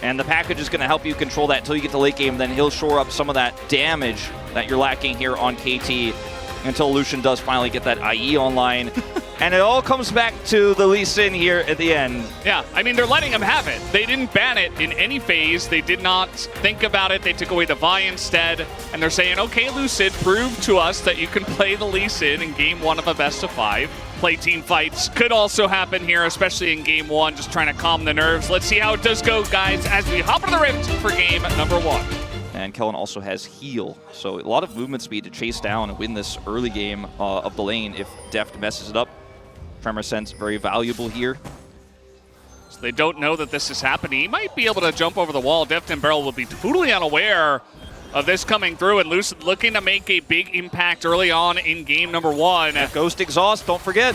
And the package is going to help you control that until you get to late game. Then he'll shore up some of that damage that you're lacking here on KT until Lucian does finally get that IE online. And it all comes back to the Lee Sin here at the end. Yeah, I mean, they're letting him have it. They didn't ban it in any phase. They did not think about it. They took away the Vi instead. And they're saying, okay, Lucid, prove to us that you can play the Lee Sin in game 1 of a best of 5. Play team fights could also happen here, especially in game 1, just trying to calm the nerves. Let's see how it does go, guys, as we hop into the Rift for game number 1. And Kellen also has heal, so a lot of movement speed to chase down and win this early game of the lane if Deft messes it up. Tremor Sense very valuable here. So they don't know that this is happening. He might be able to jump over the wall. Deft and Beryl will be totally unaware of this coming through, and Lucid looking to make a big impact early on in game number 1. Ghost Exhaust, don't forget.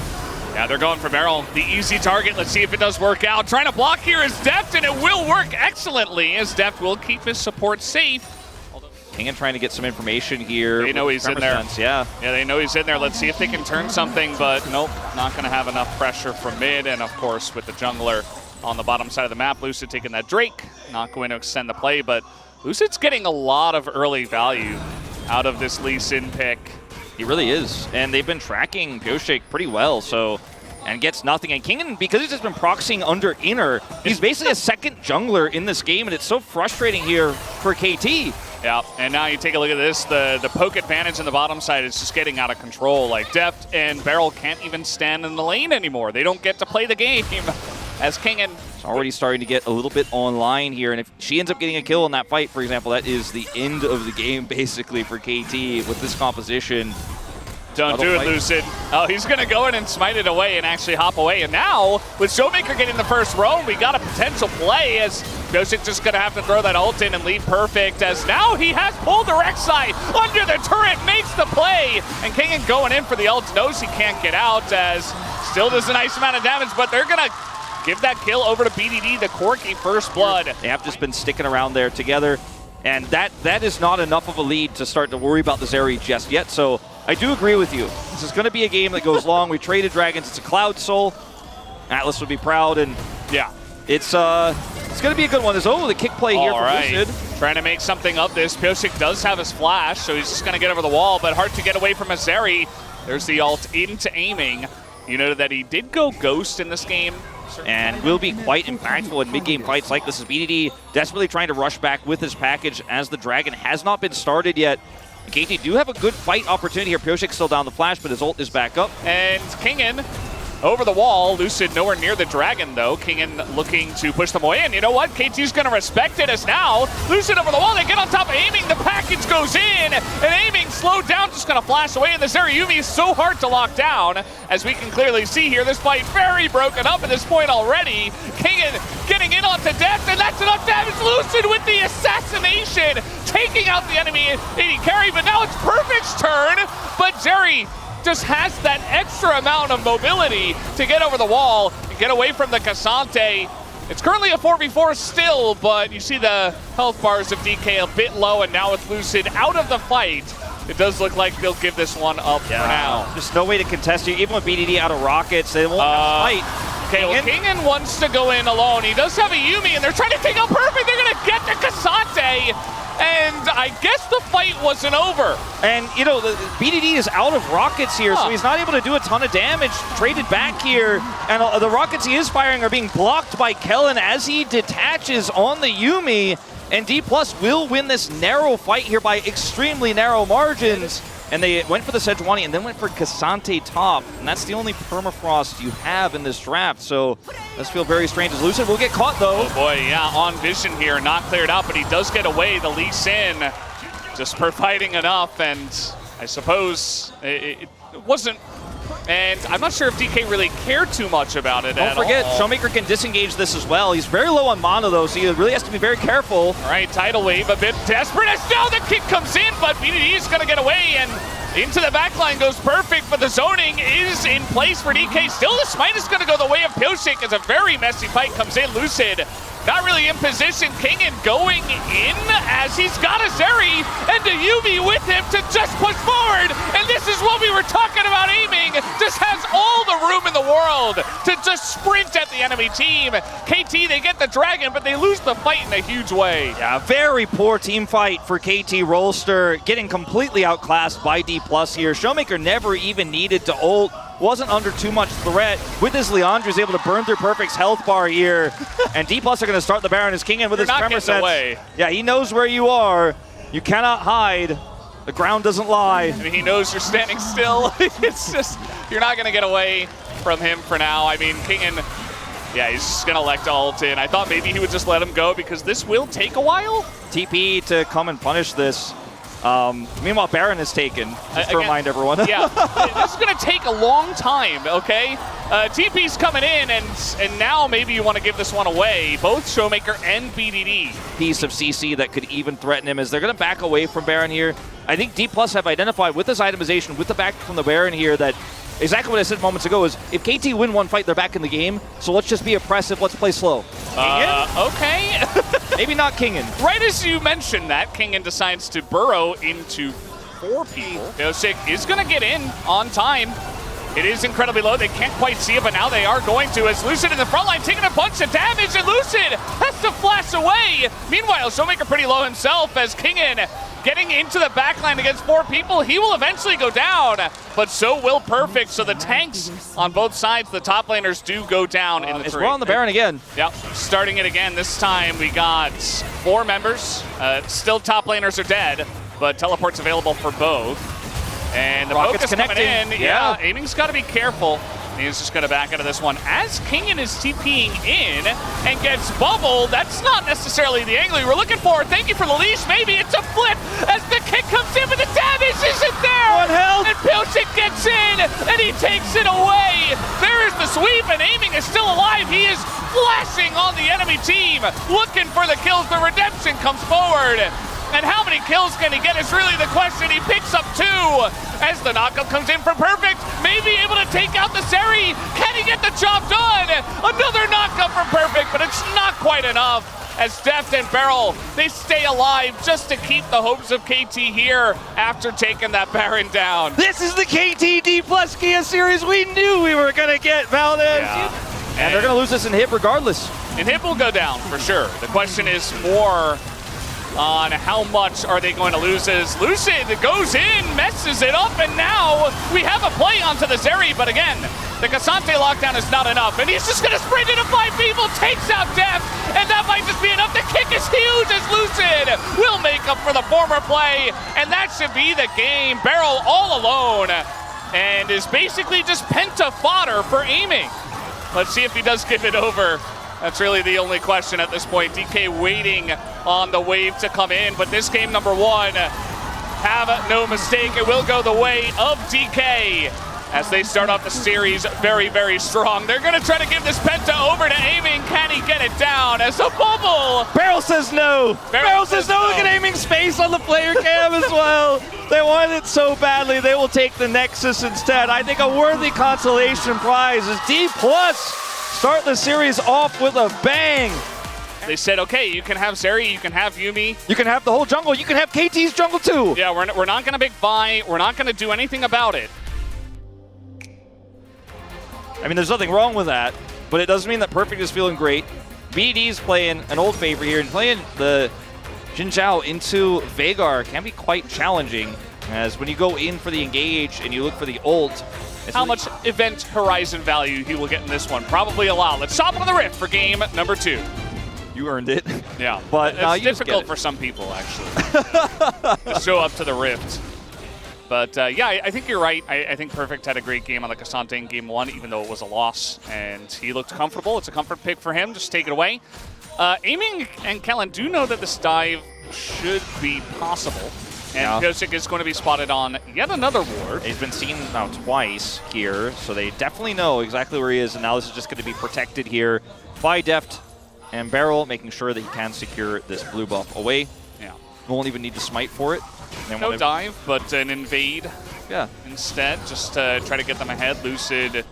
Yeah, they're going for Beryl, the easy target. Let's see if it does work out. Trying to block here is Deft, and it will work excellently as Deft will keep his support safe. King trying to get some information here. They know he's in there. Yeah, they know he's in there. Let's see if they can turn something, but nope, not going to have enough pressure from mid. And of course, with the jungler on the bottom side of the map, Lucid taking that Drake, not going to extend the play, but Lucid's getting a lot of early value out of this Lee Sin pick. He really is, and they've been tracking Ghoshake pretty well, so, and gets nothing. And Kingen, because he's just been proxying under inner, he's basically a second jungler in this game, and it's so frustrating here for KT. Yeah, and now you take a look at this, the poke advantage in the bottom side is just getting out of control. Like, Deft and Beryl can't even stand in the lane anymore. They don't get to play the game as Kingen. It's already starting to get a little bit online here, and if she ends up getting a kill in that fight, for example, that is the end of the game, basically, for KT with this composition. Don't do it, Lucid. Oh, he's going to go in and smite it away and actually hop away. And now, with Showmaker getting the first roam, we got a potential play as Ghoshik just going to have to throw that ult in and lead perfect as now he has pulled the Rek'Sai under the turret, makes the play. And Kingen going in for the ult, knows he can't get out as still does a nice amount of damage, but they're going to give that kill over to BDD, the Corki first blood. They have just been sticking around there together, and that is not enough of a lead to start to worry about the Zeri just yet, so I do agree with you. This is going to be a game that goes long. We traded dragons. It's a Cloud Soul. Atlas would be proud, and yeah, it's going to be a good one. There's the kick play here for Lucid. Trying to make something of this. Pyosik does have his flash, so he's just going to get over the wall, but hard to get away from a Zeri. There's the ult into aiming. You know that he did go Ghost in this game. And will be quite impactful in mid-game fights like this. Is BDD desperately trying to rush back with his package as the Dragon has not been started yet. KT do have a good fight opportunity here. Pyosik still down the flash, but his ult is back up. And Kingen over the wall. Lucid nowhere near the Dragon, though. Kingen looking to push them away. And you know what? KT's going to respect it as now Lucid over the wall. They get on top of aiming. The package goes in. And aiming slowed down, just going to flash away. And the Zerayumi is so hard to lock down. As we can clearly see here, this fight very broken up at this point already. Kingen getting in onto Deft, and that's enough damage. Lucid with the assassination, taking out the enemy AD carry. But now it's Perfect's turn. But Zeri just has that extra amount of mobility to get over the wall and get away from the Cassante. It's currently a 4v4 still, but you see the health bars of DK a bit low, and now with Lucid out of the fight, it does look like they'll give this one up for now. There's no way to contest you, even with BDD out of rockets, they won't fight. Okay, well, Kingen wants to go in alone. He does have a Yuumi, and they're trying to take out Perfect. They're going to get the Cassante. And I guess the fight wasn't over. And, you know, the BDD is out of rockets here, so he's not able to do a ton of damage. Traded back here, and the rockets he is firing are being blocked by Kellen as he detaches on the Yuumi. And D+ will win this narrow fight here by extremely narrow margins. And they went for the Sejuani and then went for Cassante top. And that's the only permafrost you have in this draft. So does feel very strange as Lucid will get caught though. Oh boy, yeah, on vision here, not cleared out, but he does get away. The Lee Sin just providing enough, and I suppose it wasn't. And I'm not sure if DK really cared too much about it Don't forget, all. Showmaker can disengage this as well. He's very low on mana though, so he really has to be very careful. All right, Tidal Wave a bit desperate as now the kick comes in, but BDD is going to get away, and Into the backline goes perfect, but the zoning is in place for DK. Still, the smite is going to go the way of Pyosik as a very messy fight comes in. Lucid not really in position. Kingen going in as he's got a Zeri and a Yuumi with him to just push forward. And this is what we were talking about aiming. Just has all the room in the world to just sprint at the enemy team. KT, they get the dragon, but they lose the fight in a huge way. Yeah, very poor team fight for KT Rolster, getting completely outclassed by D+ here. Showmaker never even needed to ult. Wasn't under too much threat. With his Leandro, he's able to burn through Perfect's health bar here. And D+ are going to start the Baron as Kingen with his tremor sets. Away. Yeah, he knows where you are. You cannot hide. The ground doesn't lie. I mean, he knows you're standing still. It's just, you're not going to get away from him for now. I mean, Kingen, yeah, he's just going to elect to ult in. I thought maybe he would just let him go because this will take a while. TP to come and punish this. Meanwhile, Baron is taken, just to remind everyone. Yeah, this is going to take a long time, okay? TP's coming in, and now maybe you want to give this one away. Both Showmaker and BDD. Piece of CC that could even threaten him as they're going to back away from Baron here. I think D+ have identified with this itemization, with the back from the Baron here, that exactly what I said moments ago is if KT win one fight, they're back in the game. So let's just be oppressive. Let's play slow. Okay. Maybe not Kingen. Right as you mentioned that, Kingen decides to burrow into 4 people. Pyosik is going to get in on time. It is incredibly low. They can't quite see it, but now they are going to. As Lucid in the front line taking a bunch of damage, and Lucid has to flash away. Meanwhile, Showmaker pretty low himself as Kingen getting into the backline against 4 people. He will eventually go down, but so will Perfect. So the tanks on both sides, the top laners do go down in the 3. We're on the Baron again. Yep, starting it again. This time we got 4 members. Still top laners are dead, but teleport's available for both. And the focus coming in. Yeah, aiming's got to be careful. He's just going to back out of this one. As Kingen is TPing in and gets bubbled, that's not necessarily the angle we were looking for. Thank you for the leash. Maybe it's a flip as the kick comes in, but the damage isn't there. One health. And Pyosik gets in, and he takes it away. There is the sweep, and aiming is still alive. He is flashing on the enemy team, looking for the kills. The redemption comes forward. And how many kills can he get is really the question. He picks up 2 as the knockup comes in from Perfect. Maybe able to take out the Zeri. Can he get the job done? Another knockup from Perfect, but it's not quite enough. As Deft and Beryl, they stay alive just to keep the hopes of KT here after taking that Baron down. This is the KT D+ Kia series we knew we were going to get, Valdez. Yeah. And they're going to lose this in hip regardless. And hip will go down for sure. The question is more on how much are they going to lose as Lucid goes in, messes it up, and now we have a play onto the Zeri, but again, the Cassante lockdown is not enough, and he's just going to sprint into 5 people, takes out Deft, and that might just be enough. The kick is huge as Lucid will make up for the former play, and that should be the game. Beryl all alone, and is basically just penta fodder for aiming. Let's see if he does give it over. That's really the only question at this point. DK waiting on the wave to come in, but this game number 1, have no mistake, it will go the way of DK as they start off the series very, very strong. They're going to try to give this penta over to aiming. Can he get it down as a bubble? Beryl says no. Beryl says no. Look at aiming space on the player cam as well. They want it so badly, they will take the Nexus instead. I think a worthy consolation prize is D+. Start the series off with a bang. They said, okay, you can have Zeri, you can have Yuumi. You can have the whole jungle. You can have KT's jungle too. Yeah, we're not going to big buy. We're not going to do anything about it. I mean, there's nothing wrong with that, but it doesn't mean that Perfect is feeling great. BDD's playing an old favorite here, and playing the Jin Zhao into Veigar can be quite challenging, as when you go in for the engage and you look for the ult, how much event horizon value he will get in this one? Probably a lot. Let's hop on the Rift for game number 2. You earned it. Yeah, but it's difficult for some people, actually, to show up to the Rift. But yeah, I think you're right. I think Perfect had a great game on the Cassante in game 1, even though it was a loss. And he looked comfortable. It's a comfort pick for him. Just take it away. Aiming and Kellen do know that this dive should be possible. And Pyosik is going to be spotted on yet another ward. He's been seen now twice here, so they definitely know exactly where he is. And now this is just going to be protected here by Deft and Beryl, making sure that he can secure this blue buff away. Yeah. Won't even need to smite for it. No dive, but an invade Yeah. instead, just to try to get them ahead. Lucid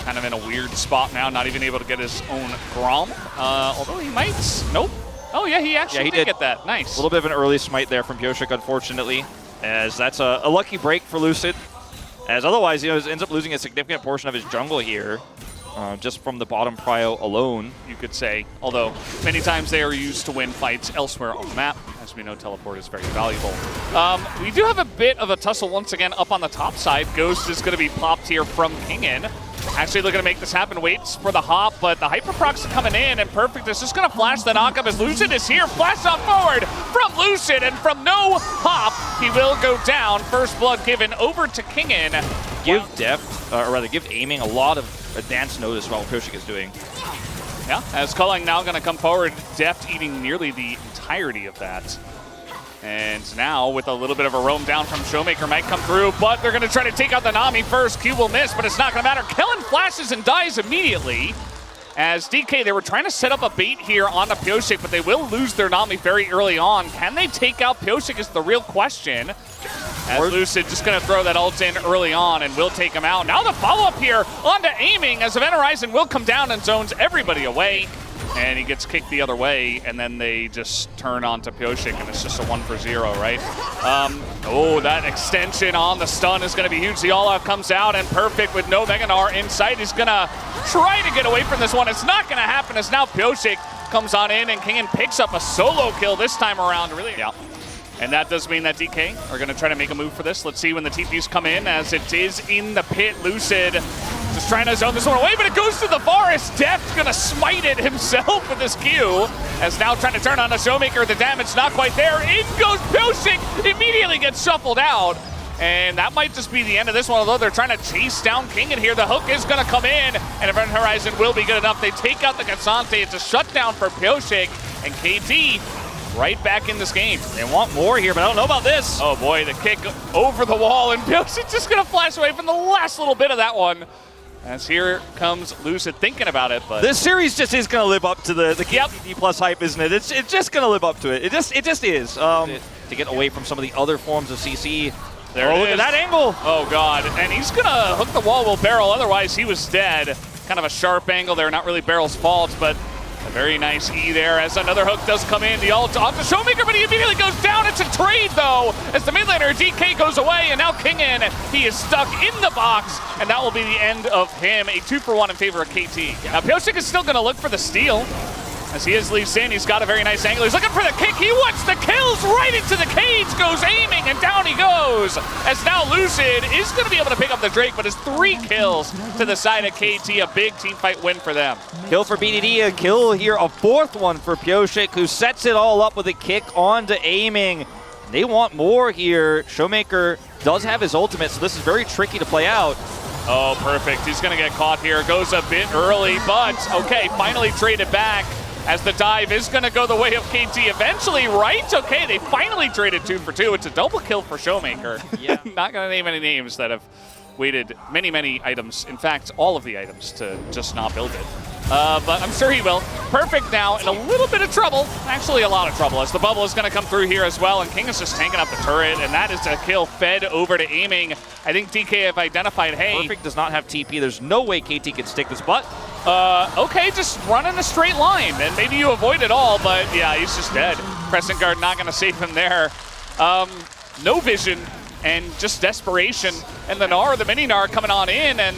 kind of in a weird spot now, not even able to get his own Grom. Although he might. Nope. Oh, yeah, he actually did get that. Nice. A little bit of an early smite there from Pyosik, unfortunately, as that's a lucky break for Lucid. As otherwise, he ends up losing a significant portion of his jungle here, just from the bottom prio alone, you could say. Although, many times they are used to win fights elsewhere on the map. As we know, teleport is very valuable. We do have a bit of a tussle once again up on the top side. Ghost is going to be popped here from Kingin. Actually looking to make this happen, waits for the hop, but the Hyperprocs are coming in, and Perfect is just going to flash the knockup as Lucid is here. Flash on forward from Lucid, and from no hop, he will go down. First blood given over to Kingin. Give Deft, or rather give aiming a lot of advanced notice about what Pyosik is doing. Yeah, as Culling now going to come forward, Deft eating nearly the entirety of that. And now, with a little bit of a roam down from Showmaker, might come through, but they're going to try to take out the Nami first. Q will miss, but it's not going to matter. Kellen flashes and dies immediately. As DK, they were trying to set up a bait here on the Pyosik, but they will lose their Nami very early on. Can they take out Pyosik is the real question. As Lucid just going to throw that ult in early on and will take him out. Now the follow-up here onto aiming as Event Horizon will come down and zones everybody away. And he gets kicked the other way, and then they just turn onto Pyosik, and it's just a 1-for-0, right? Oh, that extension on the stun is going to be huge. The all-out comes out, and Perfect with no Meganar in sight. He's going to try to get away from this one. It's not going to happen as now Pyosik comes on in, and Kingin picks up a solo kill this time around. Really, yeah. And that does mean that DK are going to try to make a move for this. Let's see when the TPs come in, as it is in the pit. Lucid just trying to zone this one away, but it goes to the forest. Deft's going to smite it himself with this Q, as now trying to turn on the Showmaker. The damage not quite there. In goes Pyosik, immediately gets shuffled out. And that might just be the end of this one, although they're trying to chase down Kingin here. The hook is going to come in, and Event Horizon will be good enough. They take out the Cassante. It's a shutdown for Pyosik, and KT right back in this game. They want more here, but I don't know about this. Oh boy, the kick over the wall, and Pyosik just going to flash away from the last little bit of that one. As here comes Lucid thinking about it, but this series just is going to live up to the KT plus hype, isn't it? It's just going to live up to it. It just is. To get away from some of the other forms of CC. There look at that angle. Oh god, and he's going to hook the wall with Beryl, otherwise he was dead. Kind of a sharp angle there, not really Beryl's fault, but a very nice E there as another hook does come in. The ult off the Showmaker, but he immediately goes down. It's a trade, though, as the mid laner DK goes away, and now Kingin, he is stuck in the box, and that will be the end of him. A 2-for-1 in favor of KT. Now, Pyosik is still going to look for the steal. As he leaves in, he's got a very nice angle. He's looking for the kick. He wants the kills right into the cage. Goes aiming, and down he goes. As now Lucid is going to be able to pick up the Drake, but it's 3 kills to the side of KT. A big team fight win for them. Kill for BDD, a kill here, a 4th one for Pyosik, who sets it all up with a kick onto aiming. They want more here. Showmaker does have his ultimate, so this is very tricky to play out. Oh, perfect. He's going to get caught here. Goes a bit early, but okay, finally traded back. As the dive is going to go the way of KT eventually, right? Okay, they finally traded 2 for 2. It's a double kill for Showmaker. Yeah. Not going to name any names that have waited many items. In fact, all of the items to just not build it. But I'm sure he will. Perfect now in a little bit of trouble. Actually, a lot of trouble, as the bubble is going to come through here as well. And King is just tanking up the turret, and that is a kill fed over to aiming. I think DK have identified, hey. Perfect does not have TP. There's no way KT can stick this, but okay, just run in a straight line, and maybe you avoid it all, but yeah, he's just dead. Crescent Guard not going to save him there. No vision and just desperation, and the Gnar, the mini Gnar coming on in, and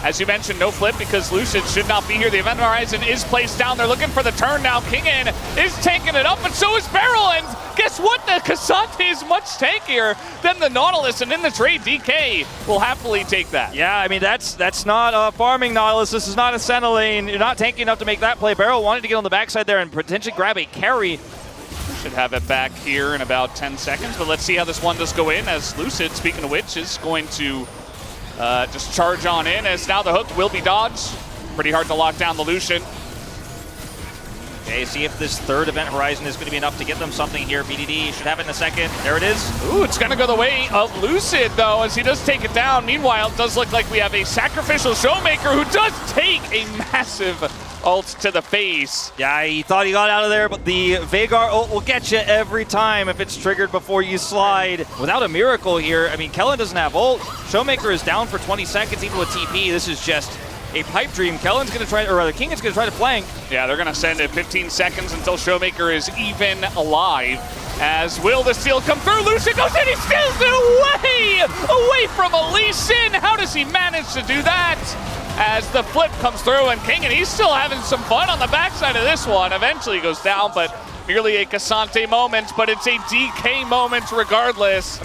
as you mentioned, no flip because Lucid should not be here. The Event Horizon is placed down. They're looking for the turn now. Kingin is tanking it up, but so is Beryl. And guess what? The Cassante is much tankier than the Nautilus. And in the trade, DK will happily take that. Yeah, I mean, that's not farming Nautilus. This is not a center lane. You're not tanky enough to make that play. Beryl wanted to get on the backside there and potentially grab a carry. Should have it back here in about 10 seconds. But let's see how this one does go in, as Lucid, speaking of which, is going to just charge on in, as now the hook will be dodged. Pretty hard to lock down the Lucian. Okay, see if this 3rd Event Horizon is going to be enough to get them something here. BDD should have it in a second. There it is. Ooh, it's going to go the way of Lucid, though, as he does take it down. Meanwhile, it does look like we have a sacrificial Showmaker who does take a massive ult to the face. Yeah, he thought he got out of there, but the Veigar ult will get you every time if it's triggered before you slide. Without a miracle here, I mean, Kellen doesn't have ult. Showmaker is down for 20 seconds, even with TP. This is just a pipe dream. Kellen's going to try, or rather, King is going to try to flank. Yeah, they're going to send it 15 seconds until Showmaker is even alive. As will the steal come through? Lucid goes in, he steals it away from a Lee Sin. How does he manage to do that? As the flip comes through, and King, and he's still having some fun on the backside of this one. Eventually goes down, but merely a Cassante moment, but it's a DK moment regardless. I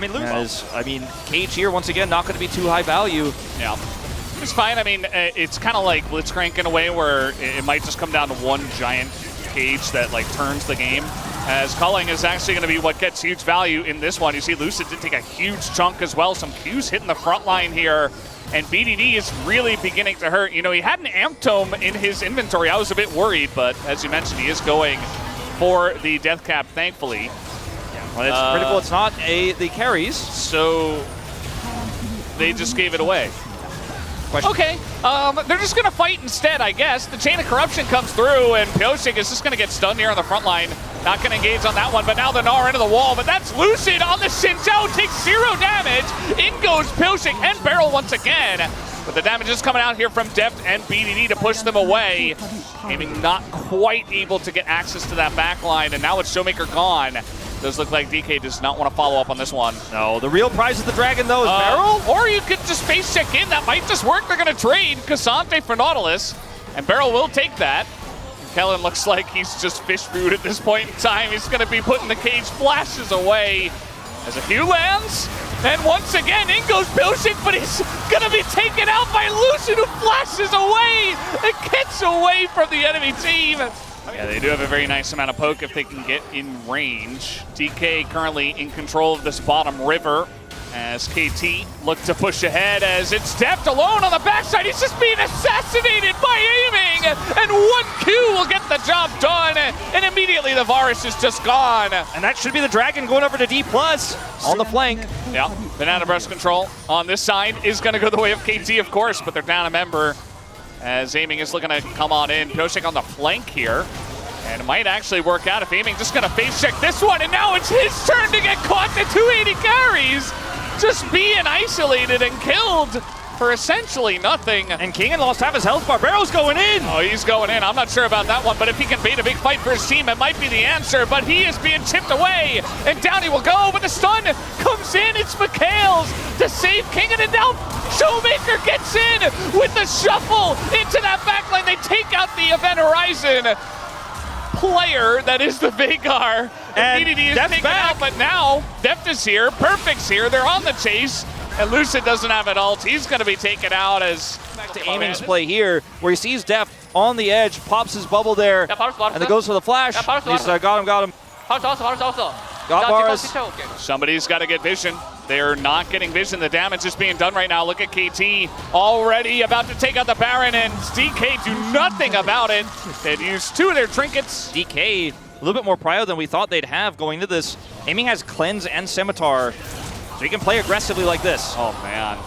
mean, Cage here, once again, not going to be too high value. Yeah. It's fine. I mean, it's kind of like Blitzcrank in a way where it might just come down to one giant Cage that like turns the game. As culling is actually going to be what gets huge value in this one. You see Lucid did take a huge chunk as well. Some Qs hitting the front line here. And BDD is really beginning to hurt. You know, he had an Amp Tome in his inventory. I was a bit worried, but as you mentioned, he is going for the Death Cap, thankfully. Yeah, well, it's critical. It's not the carries. So they just gave it away. Question. Okay, they're just going to fight instead, I guess. The Chain of Corruption comes through, and Pyoshik is just going to get stunned here on the front line. Not going to engage on that one, but now the Gnar into the wall. But that's Lucid on the Xin Zhao, takes 0 damage. In goes Pyoshik and Barrel once again. But the damage is coming out here from Deft and BDD to push them away. Aiming not quite able to get access to that back line, and now it's Showmaker gone. Does look like DK does not want to follow up on this one. No, the real prize of the Dragon, though, is Barrel. Or you could just face check in. That might just work. They're going to trade Cassante for Nautilus, and Barrel will take that. Kellen looks like he's just fish food at this point in time. He's going to be putting the Cage flashes away as a Q lands. And once again, in goes Pyoshik, but he's going to be taken out by Lucid, who flashes away and gets away from the enemy team. Yeah, they do have a very nice amount of poke if they can get in range. DK currently in control of this bottom river as KT look to push ahead as it's Deft alone on the backside. He's just being assassinated by aiming, and 1Q will get the job done, and immediately the Varus is just gone. And that should be the Dragon going over to D+ on the flank. Yeah, Banana Brush control on this side is going to go the way of KT, of course, but they're down a member as aiming is looking to come on in. Pyoshik on the flank here. And it might actually work out if aiming just going to face check this one, and now it's his turn to get caught to 280 carries. Just being isolated and killed for essentially nothing. And Kingen lost half his health bar. Barrel's going in. Oh, he's going in. I'm not sure about that one, but if he can bait a big fight for his team, it might be the answer. But he is being chipped away, and down he will go. But the stun comes in. It's McHale's to save Kingen, and now Showmaker gets in with the shuffle into that backline. They take out the Event Horizon player that is the Veigar. And BDD is taken out, but now Deft is here, Perfect's here, they're on the chase, and Lucid doesn't have an ult. He's going to be taken out as... Back to aiming's play here, where he sees Deft on the edge, pops his bubble there, and then goes for the flash. He's got him. Got Varus. Somebody's got to get vision. They're not getting vision. The damage is being done right now. Look at KT already about to take out the Baron, and DK do nothing about it. They've used 2 of their trinkets. DK, a little bit more prio than we thought they'd have going into this. Aiming has Cleanse and Scimitar, so he can play aggressively like this. Oh, man.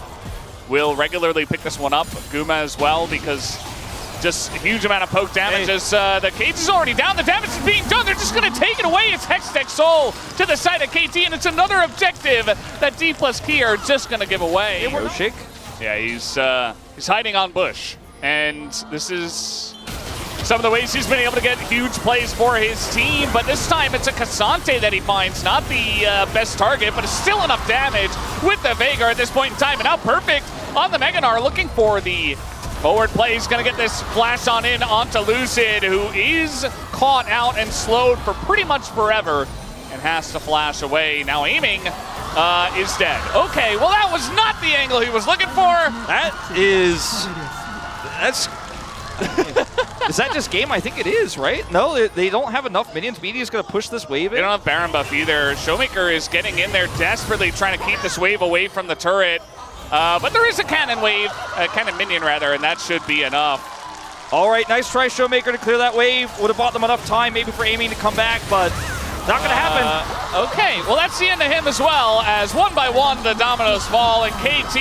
Will regularly pick this one up. Guma as well, because just a huge amount of poke damage as the Cage is already down. The damage is being done. They're just going to take it away. It's Hextech Soul to the side of KT, and it's another objective that D+K are just going to give away. Pyoshik? Yeah, he's hiding on Bush, and this is some of the ways he's been able to get huge plays for his team, but this time it's a Cassante that he finds. Not the best target, but it's still enough damage with the Veigar at this point in time, and now Perfect on the Mega Gnar looking for the forward play. He's going to get this flash on in onto Lucid, who is caught out and slowed for pretty much forever and has to flash away. Now aiming is dead. Okay, well that was not the angle he was looking for. That's is that just game? I think it is, right? No, they don't have enough minions. BD is going to push this wave in. They don't have Baron buff either. Showmaker is getting in there desperately trying to keep this wave away from the turret. But there is a cannon wave, a cannon minion rather, and that should be enough. All right, nice try, Showmaker, to clear that wave. Would have bought them enough time maybe for aiming to come back, but not going to happen. Okay, well that's the end of him as well, as one by one the dominoes fall, and KT,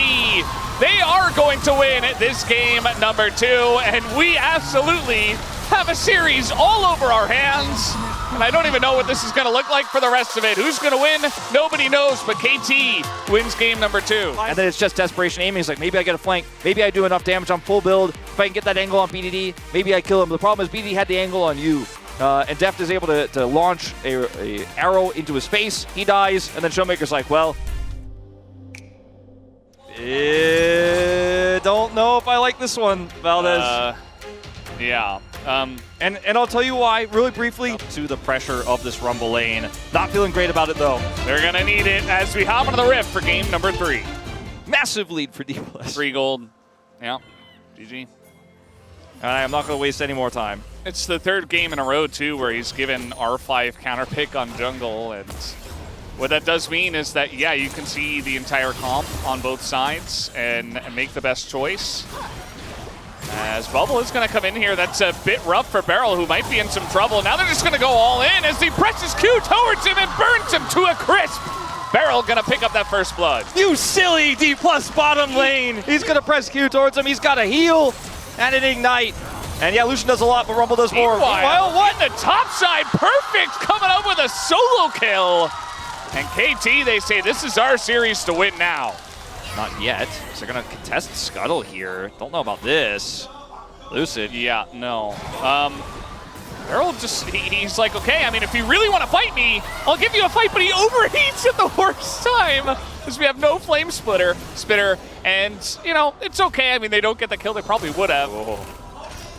they are going to win this game number 2, and we absolutely have a series all over our hands. And I don't even know what this is going to look like for the rest of it. Who's going to win? Nobody knows, but KT wins game number 2. And then it's just desperation aiming. He's like, maybe I get a flank. Maybe I do enough damage on full build. If I can get that angle on BDD, maybe I kill him. The problem is BDD had the angle on you. And Deft is able to launch a arrow into his face. He dies, and then Showmaker's like, well, don't know if I like this one, Valdez. Yeah. And I'll tell you why, really briefly, to the pressure of this Rumble lane. Not feeling great about it, though. They're going to need it as we hop into the Rift for game number 3. Massive lead for D+. 3 gold. Yeah. GG. I'm not going to waste any more time. It's the 3rd game in a row, too, where he's given R5 counter pick on jungle. And what that does mean is that, yeah, you can see the entire comp on both sides and make the best choice. As Bubble is going to come in here, that's a bit rough for Beryl, who might be in some trouble. Now they're just going to go all in as he presses Q towards him and burns him to a crisp. Beryl going to pick up that first blood. You silly D+ bottom lane. He's going to press Q towards him. He's got a heal and an ignite. And yeah, Lucian does a lot, but Rumble does more. Meanwhile, what? In the top side, Perfect coming up with a solo kill. And KT, they say, this is our series to win now. Not yet. So they're going to contest Scuttle here. Don't know about this. Lucid. Yeah, no. Beryl just, he's like, okay, I mean, if you really want to fight me, I'll give you a fight, but he overheats at the worst time because we have no flame spitter. And, you know, it's okay. I mean, they don't get the kill they probably would have. Whoa.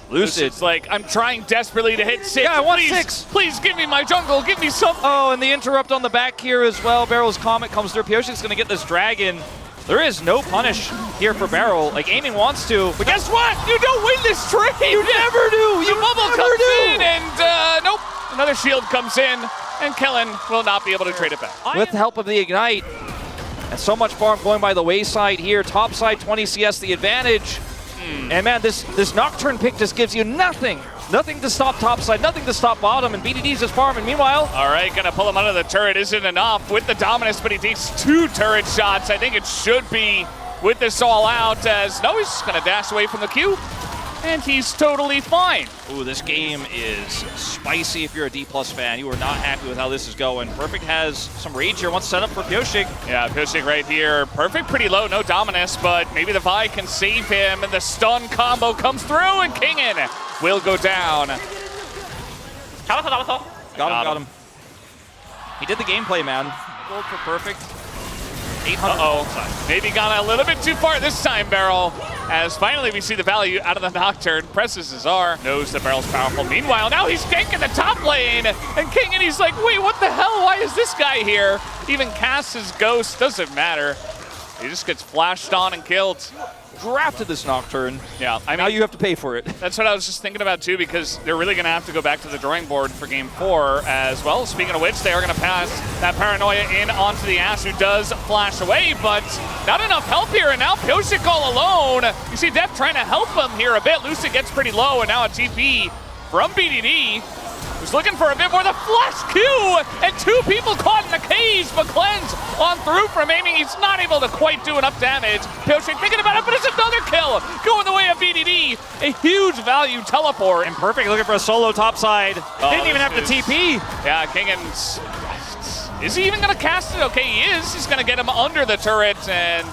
Lucid's like, I'm trying desperately to hit 6. Yeah, I want please, 6. Please give me my jungle. Give me something. Oh, and the interrupt on the back here as well. Beryl's Comet comes through. Pioshik's going to get this dragon. There is no punish here for Beryl. Like, aiming wants to, but guess what? You don't win this trade. You never do. The bubble comes in, and nope. Another shield comes in, and Kellen will not be able to trade it back. With the help of the ignite, and so much farm going by the wayside here. Top side, 20 CS the advantage. And man, this Nocturne pick just gives you nothing. Nothing to stop top side, nothing to stop bottom, and BDD's just farming. Meanwhile, all right, gonna pull him out of the turret. Isn't enough with the Dominus, but he takes 2 turret shots. I think it should be with this all out, as no, he's just gonna dash away from the Q, and he's totally fine. Ooh, this game is spicy if you're a D+ fan. You are not happy with how this is going. Perfect has some rage here, wants set up for Pioshik. Yeah, Pioshik right here. Perfect pretty low, no Dominus, but maybe the Vi can save him, and the stun combo comes through, and Kingen will go down. Got him. He did the gameplay, man. Gold for Perfect. 800. Uh-oh. Maybe gone a little bit too far this time, Beryl. As finally we see the value out of the Nocturne. Presses his R. Knows that Beryl's powerful. Meanwhile, now he's ganking the top lane. And Kingen, he's like, wait, what the hell? Why is this guy here? Even casts his ghost. Doesn't matter. He just gets flashed on and killed. Drafted this Nocturne. Yeah, I mean, now you have to pay for it. That's what I was just thinking about too, because they're really going to have to go back to the drawing board for game 4 as well. Speaking of which, they are going to pass that Paranoia in onto the Ashe, who does flash away, but not enough help here, and now Pioshik all alone. You see Def trying to help him here a bit. Lucid gets pretty low, and now a TP from BDD. Who's looking for a bit more. The flash Q, and 2 people caught in the cage, but Cleanse on through from aiming. He's not able to quite do enough damage. Pioshik thinking about it, but it's another kill going the way of BDD. A huge value teleport. And Perfect looking for a solo top side. Didn't even have to TP. Yeah, Kingen's... Is he even going to cast it? Okay, he is. He's going to get him under the turret, and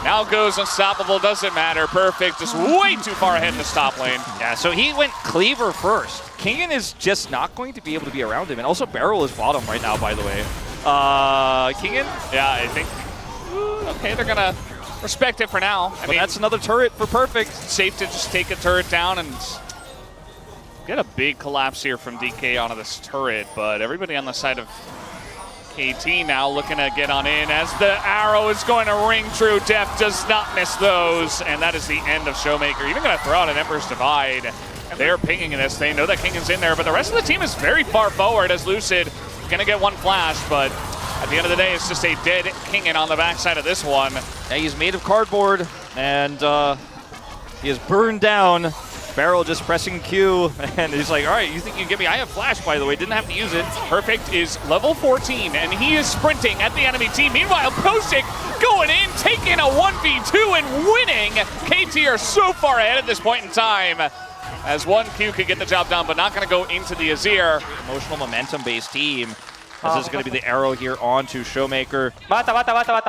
now goes unstoppable. Doesn't matter. Perfect. Just way too far ahead in the top lane. Yeah, so he went Cleaver first. Kingen is just not going to be able to be around him. And also Beryl is bottom right now, by the way. Kingen? Yeah, I think... Okay, they're going to respect it for now. I mean, that's another turret for Perfect. Safe to just take a turret down and get a big collapse here from DK onto this turret. But everybody on the side of KT now looking to get on in as the arrow is going to ring true. Def does not miss those. And that is the end of Showmaker. Even going to throw out an Emperor's Divide. They're pinging this. They know that Kingen's in there, but the rest of the team is very far forward as Lucid going to get one flash, but at the end of the day, it's just a dead Kingen on the backside of this one. Yeah, he's made of cardboard, and he is burned down. Beryl just pressing Q, and he's like, all right, you think you can get me? I have flash, by the way. Didn't have to use it. Perfect is level 14, and he is sprinting at the enemy team. Meanwhile, Pioshik going in, taking a 1v2 and winning. KT are so far ahead at this point in time. as 1Q could get the job done, but not going to go into the Azir. Emotional momentum-based team. This is going to be the arrow here onto Showmaker. Bata.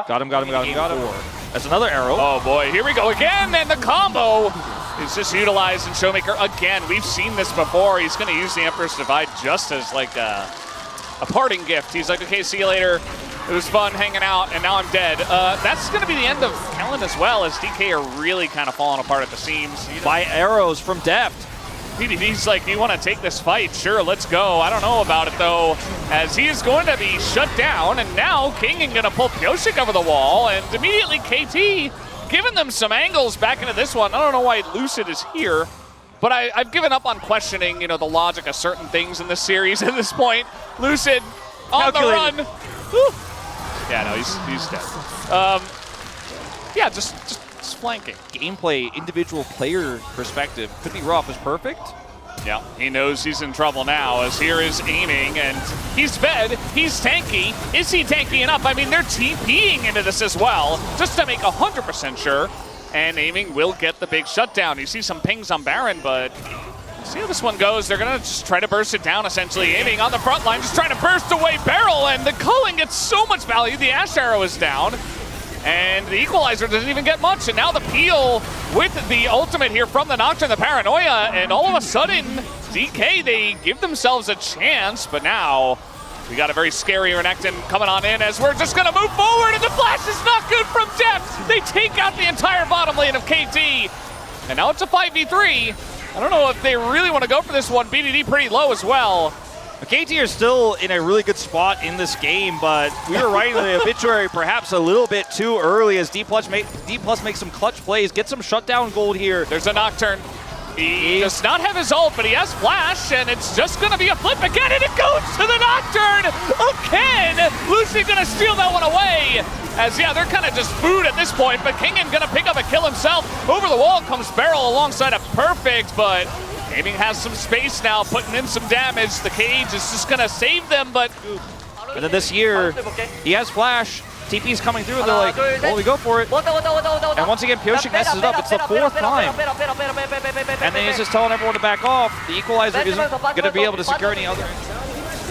Got him. That's another arrow. Oh boy, here we go again, and the combo is just utilized in Showmaker again. We've seen this before. He's going to use the Emperor's Divide just as like a parting gift. He's like, okay, see you later. It was fun hanging out, and now I'm dead. That's going to be the end of Kellen as well, as DK are really kind of falling apart at the seams. By arrows from Deft. PDD's like, do you want to take this fight? Sure, let's go. I don't know about it, though, as he is going to be shut down, and now King is going to pull Pyosik over the wall, and immediately KT giving them some angles back into this one. I don't know why Lucid is here, but I've given up on questioning, the logic of certain things in this series at this point. Lucid on the run. Whew. Yeah, no, he's dead. Yeah, just flanking. Gameplay, individual player perspective could be rough. Is perfect. Yeah, he knows he's in trouble now, as here is aiming, and he's fed, he's tanky. Is he tanky enough? I mean, they're TPing into this as well, just to make 100% sure. And aiming will get the big shutdown. You see some pings on Baron, but see how this one goes. They're gonna just try to burst it down, essentially. Aiming on the front line, just trying to burst away Barrel, and the culling gets so much value. The Ash Arrow is down. And the Equalizer doesn't even get much, and now the Peel with the ultimate here from the Nocturne, the Paranoia, and all of a sudden, DK, they give themselves a chance, but now we got a very scary Renekton coming on in as we're just gonna move forward, and the flash is not good from Depth. They take out the entire bottom lane of KT, and now it's a 5v3. I don't know if they really want to go for this one. BDD pretty low as well. KT are still in a really good spot in this game, but we were writing the obituary perhaps a little bit too early as D Plus makes some clutch plays, get some shutdown gold here. There's a Nocturne. He does not have his ult, but he has flash, and it's just going to be a flip again, and it goes to the Nocturne of Ken. Lucy going to steal that one away, as yeah, they're kind of just food at this point, but Kingen going to pick up a kill himself. Over the wall comes Barrel alongside a Perfect, but Aiming has some space now, putting in some damage. The cage is just going to save them, but... And then this year, he has flash. TP's coming through, and they're like, well, we go for it. And once again, Pyosik messes it up. It's the fourth time. And then he's just telling everyone to back off. The Equalizer isn't going to be able to secure any other.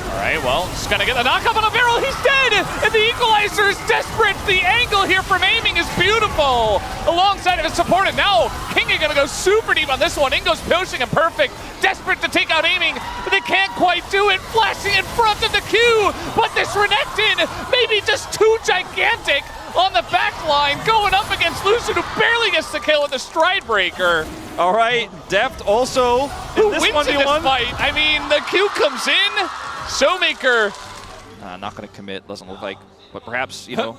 All right, well, just going to get the knock up on a Barrel. He's dead! And the Equalizer is desperate. The angle here from Aiming is beautiful. Alongside of his support, and now King is going to go super deep on this one. In goes Pyosik and Perfect. Desperate to take out Aiming, but they can't quite do it. Flashing in front of the queue, but this Renekton, maybe just too gigantic on the back line, going up against Lucid, who barely gets the kill with the Stride Breaker. All right, Deft also in this 1v1 fight. I mean, the Q comes in. Showmaker. Not going to commit, doesn't look like, but perhaps, you know.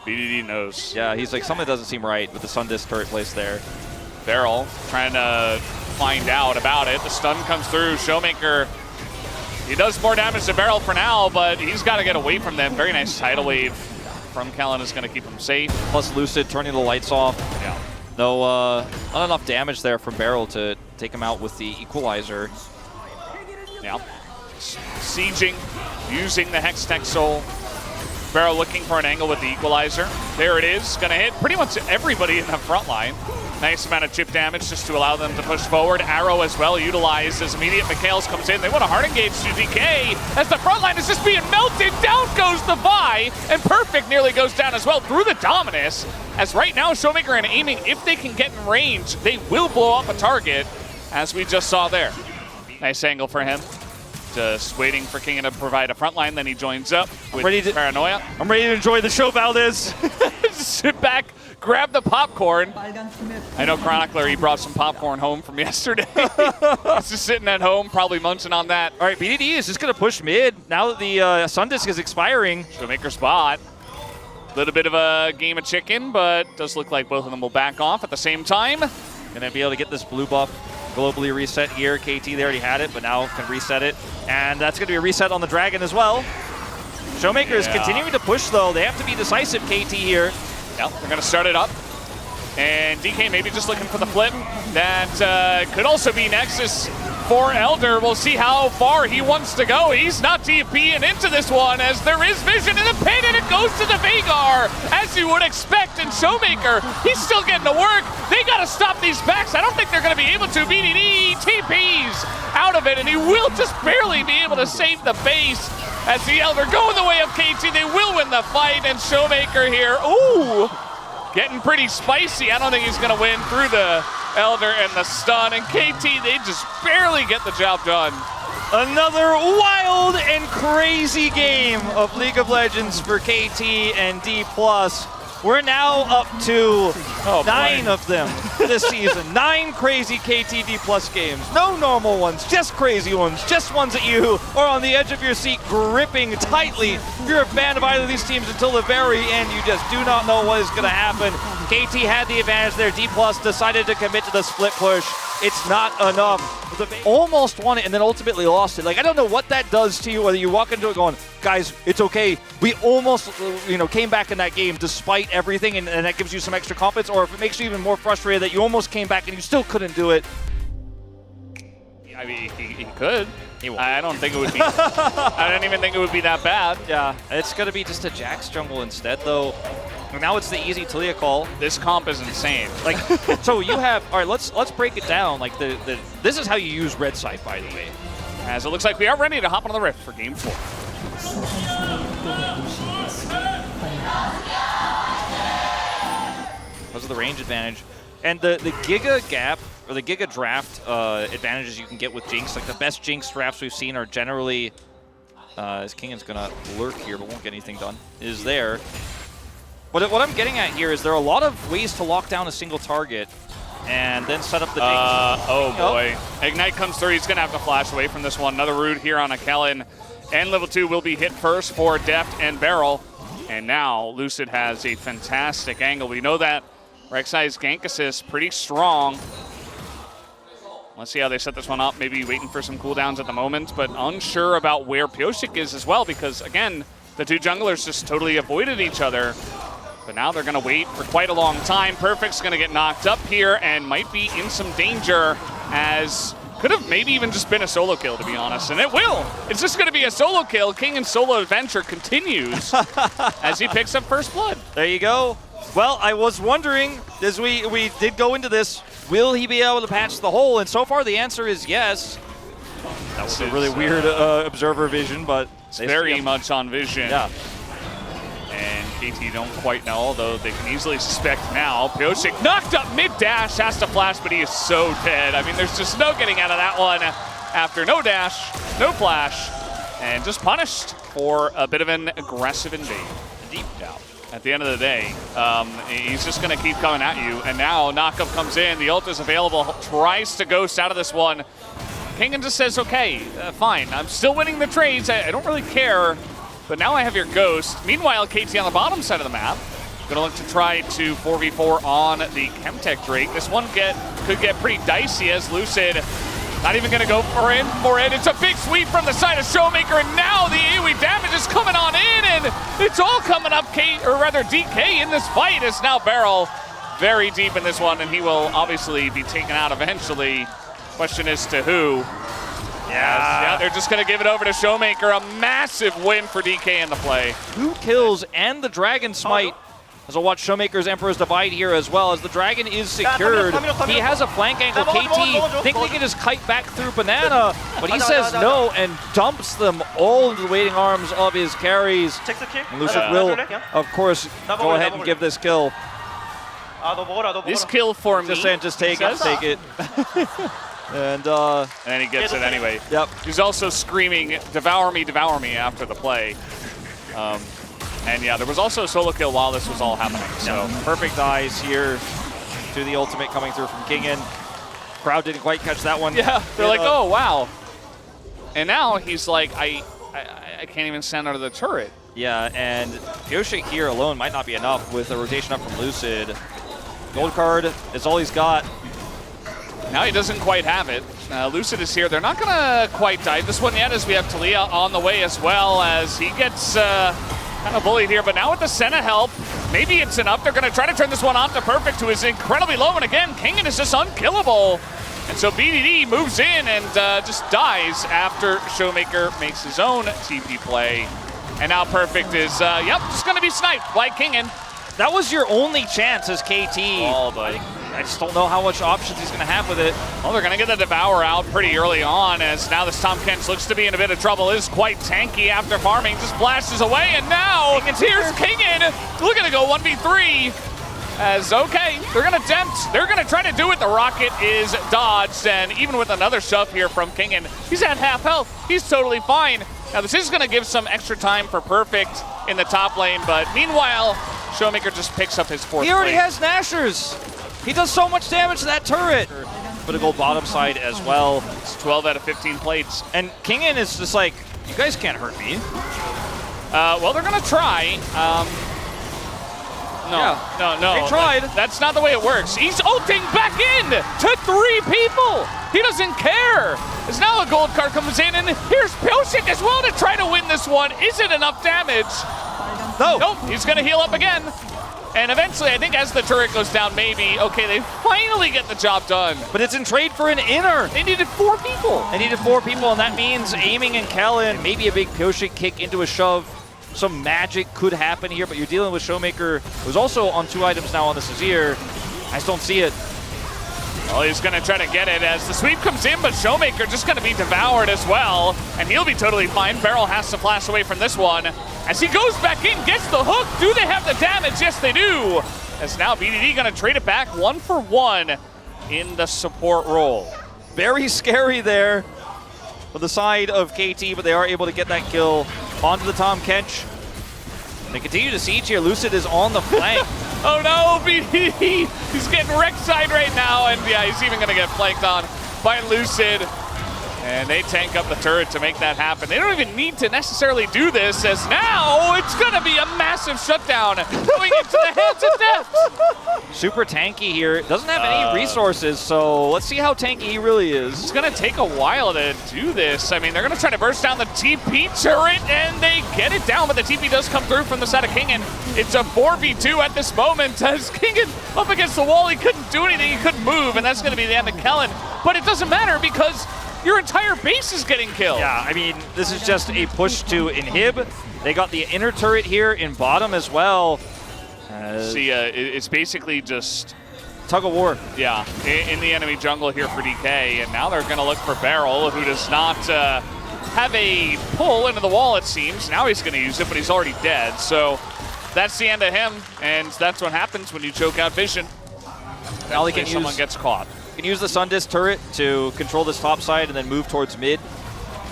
BDD knows. Yeah, he's like, something doesn't seem right with the Sun Disc turret placed there. Barrel trying to find out about it. The stun comes through. Showmaker, he does more damage to Barrel for now, but he's got to get away from them. Very nice tidal wave from Kellen is going to keep him safe. Plus Lucid turning the lights off. Yeah. No, not enough damage there from Barrel to take him out with the Equalizer. Yeah. Sieging, using the Hex Tech Soul. Barrel looking for an angle with the Equalizer. There it is. Going to hit pretty much everybody in the front line. Nice amount of chip damage just to allow them to push forward. Arrow as well utilized as immediate Mikhails comes in. They want a hard engage to DK as the front line is just being melted. Down goes the Vi, and Perfect nearly goes down as well through the Dominus. As right now, Showmaker and Aiming, if they can get in range, they will blow up a target, as we just saw there. Nice angle for him. Just waiting for King to provide a front line, then he joins up with Paranoia. I'm ready to enjoy the show, Valdez. Just sit back, grab the popcorn. I know Chronicler, he brought some popcorn home from yesterday. He's just sitting at home, probably munching on that. All right, BDD is just going to push mid now that the Sun Disc is expiring. Showmaker spot. A little bit of a game of chicken, but does look like both of them will back off at the same time. Going to be able to get this blue buff globally reset here. KT, they already had it, but now can reset it. And that's going to be a reset on the Dragon as well. Showmaker is continuing to push, though. They have to be decisive, KT, here. Yep, they're going to start it up. And DK maybe just looking for the flip. That could also be Nexus for Elder. We'll see how far he wants to go. He's not TPing into this one as there is vision in the pit and it goes to the Veigar as you would expect. And Showmaker, he's still getting to work. They got to stop these backs. I don't think they're going to be able to. BDD TPs out of it and he will just barely be able to save the base as the Elder go in the way of KT. They will win the fight and Showmaker here, ooh, getting pretty spicy. I don't think he's going to win through the Elder and the stun, and KT, they just barely get the job done. Another wild and crazy game of League of Legends for KT and D+. We're now up to 9 of them this season. 9 crazy KT D+ games. No normal ones, just crazy ones. Just ones that you are on the edge of your seat gripping tightly. You're a fan of either of these teams until the very end. You just do not know what is going to happen. KT had the advantage there. D+ decided to commit to the split push. It's not enough. Almost won it and then ultimately lost it. Like, I don't know what that does to you, whether you walk into it going, guys, it's okay. We almost, came back in that game despite everything, and that gives you some extra confidence, or if it makes you even more frustrated that you almost came back and you still couldn't do it. I mean, he could. I don't think it would be. I don't even think it would be that bad. Yeah, it's going to be just a Jax jungle instead, though. Now it's the easy Talia call. This comp is insane. Like, so you have. All right, let's break it down. Like this is how you use red side, by the way. As it looks like we are ready to hop on the rift for game 4. Because of the range advantage. And the Giga gap, or the Giga draft advantages you can get with Jinx, like the best Jinx drafts we've seen are generally, as Kingan's going to lurk here but won't get anything done, is there. What I'm getting at here is there are a lot of ways to lock down a single target and then set up the Jinx. Oh boy. Ignite comes through. He's going to have to flash away from this one. Another root here on a Kellen. And level 2 will be hit first for Deft and Barrel. And now Lucid has a fantastic angle. We know that Rek'Sai's gank assist pretty strong. Let's see how they set this one up. Maybe waiting for some cooldowns at the moment, but unsure about where Pyosik is as well because, again, the two junglers just totally avoided each other. But now they're going to wait for quite a long time. Perfect's going to get knocked up here and might be in some danger as could have maybe even just been a solo kill, to be honest. And it will. It's just going to be a solo kill. King and solo adventure continues as he picks up first blood. There you go. Well, I was wondering, as we did go into this, will he be able to patch the hole? And so far the answer is yes. That was a really weird observer vision, but it's very much on vision. Yeah. And KT don't quite know, although they can easily suspect now. Pyosik knocked up mid-dash, has to flash, but he is so dead. I mean, there's just no getting out of that one after no dash, no flash, and just punished for a bit of an aggressive invade. Deep down. At the end of the day, he's just going to keep coming at you. And now knockup comes in, the ult is available, tries to ghost out of this one. Kingan just says, okay, fine, I'm still winning the trades, I don't really care. But now I have your ghost. Meanwhile, KT on the bottom side of the map, gonna look to try to 4v4 on the Chemtech Drake. This one could get pretty dicey as Lucid not even gonna go for it. It's a big sweep from the side of Showmaker, and now the AoE damage is coming on in, and it's all coming up DK in this fight is now Barrel very deep in this one, and he will obviously be taken out eventually. Question is to who? Yeah, they're just going to give it over to Showmaker. A massive win for DK in the play. 2 kills and the Dragon Smite. As I'll watch Showmaker's Emperor's Divide here as well, as the Dragon is secured. He has a flank angle. KT think they can just kite back through Banana, but he says no and dumps them all into the waiting arms of his carries. And Lucid will, of course, go ahead and give this kill. This kill for me. Just take it. And then he gets it anyway. Yep. He's also screaming, devour me, after the play. And yeah, there was also a solo kill while this was all happening. So perfect eyes here to the ultimate coming through from Kingan. Crowd didn't quite catch that one. Yeah, they're like, oh, wow. And now he's like, I can't even stand under the turret. Yeah, and Pyosik here alone might not be enough with a rotation up from Lucid. Gold card is all he's got. Now he doesn't quite have it. Lucid is here. They're not going to quite dive this one yet, as we have Talia on the way as well, as he gets kind of bullied here. But now with the Senna help, maybe it's enough. They're going to try to turn this one on to Perfect, who is incredibly low. And again, Kingan is just unkillable. And so BDD moves in and just dies after Showmaker makes his own TP play. And now Perfect is, just going to be sniped by Kingen. That was your only chance as KT. Oh, but I just don't know how much options he's going to have with it. well, they're going to get the Devour out pretty early on, as now this Tahm Kench looks to be in a bit of trouble. Is quite tanky after farming, just flashes away, and now here's Kingen looking to go 1v3. As, okay, they're going to attempt, they're going to try to do it. The rocket is dodged, and even with another shove here from Kingen, he's at half health. He's totally fine. Now, this is going to give some extra time for Perfect in the top lane, but meanwhile, Showmaker just picks up his fourth He already plate. has Nashers. He does so much damage to that turret. But a go bottom side as well. It's 12 out of 15 plates. And Kingen is just like, you guys can't hurt me. Well, they're going to try. No. They tried. That's not the way it works. He's ulting back in to 3 people. He doesn't care. As now a gold card comes in, and here's Pyosik as well to try to win this one. Is it enough damage? No. Nope, he's going to heal up again. And eventually, I think as the turret goes down, maybe, okay, they finally get the job done. But it's in trade for an inner. They needed 4 people. They needed 4 people, and that means aiming and Kellen. Maybe a big Pyosik kick into a shove. Some magic could happen here, but you're dealing with Showmaker, who's also on 2 items now on the Azir. I just don't see it. Well, he's going to try to get it as the sweep comes in, but Showmaker just going to be devoured as well, and he'll be totally fine. Beryl has to flash away from this one. As he goes back in, gets the hook. Do they have the damage? Yes, they do. As now BDD going to trade it back 1 for 1 in the support role. Very scary there for the side of KT, but they are able to get that kill onto the Tahm Kench. They continue to siege here. Lucid is on the flank. Oh no, BDD! He's getting wrecked side right now, and yeah, he's even going to get flanked on by Lucid. And they tank up the turret to make that happen. They don't even need to necessarily do this, as now it's going to be a massive shutdown going into the hands of death. Super tanky here. Doesn't have any resources, so let's see how tanky he really is. It's going to take a while to do this. I mean, they're going to try to burst down the TP turret, and they get it down, but the TP does come through from the side of Kingen. It's a 4v2 at this moment, as Kingen up against the wall. He couldn't do anything. He couldn't move, and that's going to be the end of Kellen. But it doesn't matter because your entire base is getting killed. Yeah, I mean, this is just a push to inhib. They got the inner turret here in bottom as well. See, it's basically just tug of war. Yeah, in the enemy jungle here for DK, and now they're going to look for Beryl, who does not have a pull into the wall, it seems. Now he's going to use it, but he's already dead. So that's the end of him, and that's what happens when you choke out vision. Now they can someone gets caught. You can use the Sun Disc turret to control this top side and then move towards mid.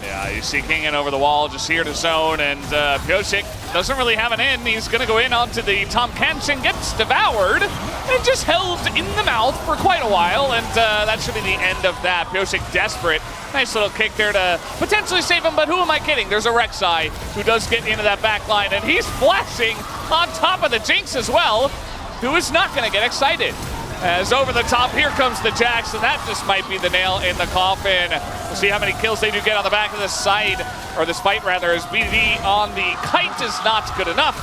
Yeah, you see Kingen over the wall, just here to zone, and Pyosik doesn't really have an in. He's going to go in onto the Tahm Kench and gets devoured and just held in the mouth for quite a while, and that should be the end of that. Pyosik desperate. Nice little kick there to potentially save him, but who am I kidding? There's a Rek'Sai who does get into that back line, and he's flashing on top of the Jinx as well, who is not going to get excited. As over the top, here comes the Jax, and that just might be the nail in the coffin. We'll see how many kills they do get on the back of this side, or this fight rather, as BDD on the kite is not good enough,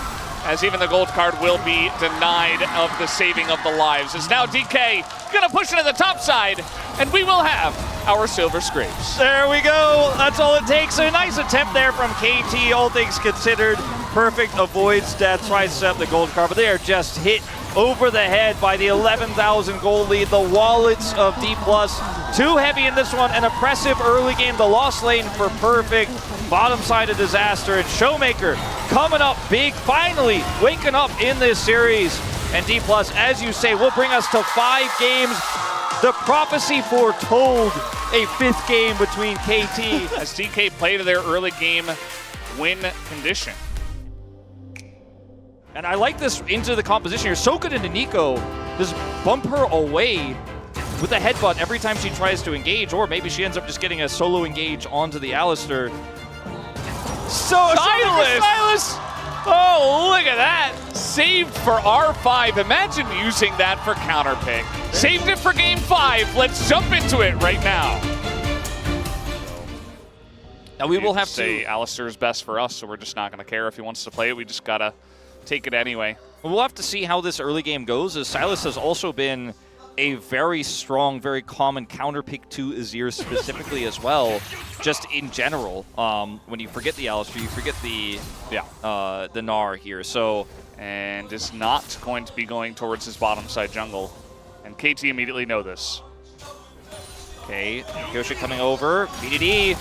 as even the gold card will be denied of the saving of the lives. As now DK gonna push into the top side, and we will have our silver scrapes. There we go, that's all it takes. A nice attempt there from KT, all things considered. Perfect avoids death, tries to set up the gold card, but they are just hit over the head by the 11,000 gold lead. The wallets of D+, too heavy in this one. An oppressive early game. The lost lane for Perfect. Bottom side of disaster. And Showmaker coming up big, finally waking up in this series. And D+, as you say, will bring us to 5 games. The prophecy foretold a 5th game between KT. As DK played their early game win condition. And I like this into the composition here. So good into Nico. Just bump her away with a headbutt every time she tries to engage, or maybe she ends up just getting a solo engage onto the Alistar. So Silas! Oh, look at that. Saved for R5. Imagine using that for counter pick. Saved it for game 5. Let's jump into it right now. Now we will have to say Alistar is best for us, so we're just not going to care if he wants to play it. We just got to take it anyway. We'll have to see how this early game goes, as Silas has also been a very strong, very common counter pick to Azir specifically as well, just in general. When you forget the Alistar, you forget the Gnar here. So, and is not going to be going towards his bottom side jungle. And KT immediately know this. Okay, Gosha coming over, BDD.